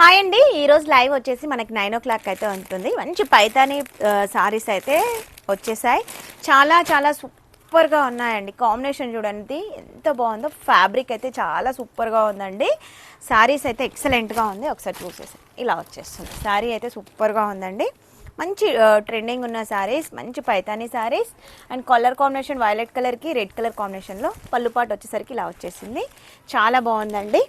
Hi అండి, ఈరోజు live వచ్చేసి మనకి 9 o'clock అయితే ఉంటుంది. మంచి పైతాని సారీస్ అయితే వచ్చేసాయి. చాలా చాలా సూపర్గా ఉన్నాయండి. కాంబినేషన్ చూడండి ఎంత బాగుందో. ఫ్యాబ్రిక్ అయితే చాలా సూపర్గా ఉందండి. సారీస్ అయితే ఎక్సలెంట్గా ఉంది. ఒకసారి చూసేసి ఇలా వచ్చేస్తుంది. సారీ అయితే సూపర్గా ఉందండి. మంచి ట్రెండింగ్ ఉన్న శారీస్, మంచి Paithani saris and colour combination violet కలర్కి రెడ్ కలర్ కాంబినేషన్లో పళ్ళుపాటు వచ్చేసరికి ఇలా వచ్చేసింది. చాలా బాగుందండి.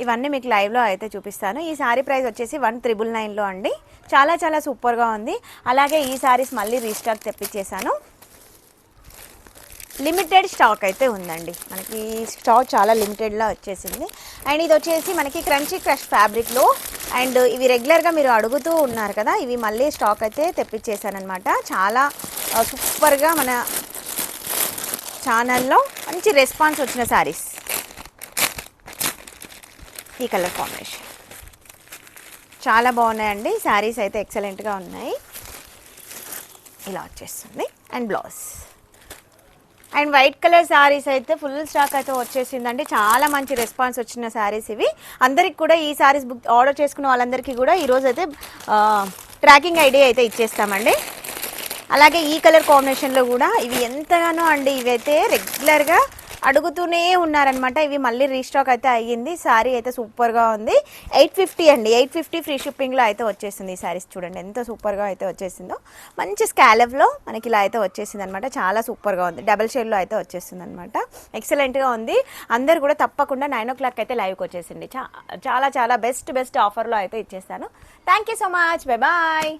ఇవన్నీ మీకు లైవ్లో అయితే చూపిస్తాను. ఈ శారీ ప్రైస్ వచ్చేసి 1999లో అండి. చాలా చాలా సూపర్గా ఉంది. అలాగే ఈ శారీస్ మళ్ళీ రీస్టాక్ తెప్పించేశాను. లిమిటెడ్ స్టాక్ అయితే ఉందండి. మనకి స్టాక్ చాలా లిమిటెడ్లో వచ్చేసింది. అండ్ ఇది వచ్చేసి మనకి క్రంచీ క్రష్ ఫ్యాబ్రిక్లో అండ్ ఇవి రెగ్యులర్గా మీరు అడుగుతూ ఉన్నారు కదా, ఇవి మళ్ళీ స్టాక్ అయితే తెప్పించేసానమాట. చాలా సూపర్గా మన ఛానల్లో మంచి రెస్పాన్స్ వచ్చిన శారీస్. ఈ కలర్ కాంబినేషన్ చాలా బాగున్నాయండి. శారీస్ అయితే ఎక్సలెంట్గా ఉన్నాయి. ఇలా వచ్చేస్తుంది. And blouse and white colour saris అయితే ఫుల్ స్టాక్ అయితే వచ్చేసిందండి. చాలా మంచి రెస్పాన్స్ వచ్చిన శారీస్ ఇవి. అందరికి కూడా ఈ శారీస్ బుక్ ఆర్డర్ చేసుకున్న వాళ్ళందరికీ కూడా ఈరోజు అయితే ట్రాకింగ్ ఐడి అయితే ఇచ్చేస్తామండి. అలాగే ఈ కలర్ కాంబినేషన్లో కూడా ఇవి ఎంతగానో అండి, ఇవైతే రెగ్యులర్గా అడుగుతూనే ఉన్నారనమాట. ఇవి మళ్ళీ రీస్టాక్ అయితే అయ్యింది. శారీ అయితే సూపర్గా ఉంది. 850 అండి. 850 ఫ్రీ షిప్పింగ్లో అయితే వచ్చేసింది. ఈ శారీస్ చూడండి ఎంత సూపర్గా అయితే వచ్చేసిందో. మంచి స్కాలప్లో మనకి ఇలా అయితే వచ్చేసింది అనమాట. చాలా సూపర్గా ఉంది. డబల్ షేడ్లో అయితే వచ్చేసింది అనమాట. ఎక్సలెంట్గా ఉంది. అందరు కూడా తప్పకుండా 9 o'clock అయితే లైవ్కి వచ్చేసింది. చాలా చాలా బెస్ట్ ఆఫర్లో అయితే ఇచ్చేస్తాను. Thank you so much. Bye bye.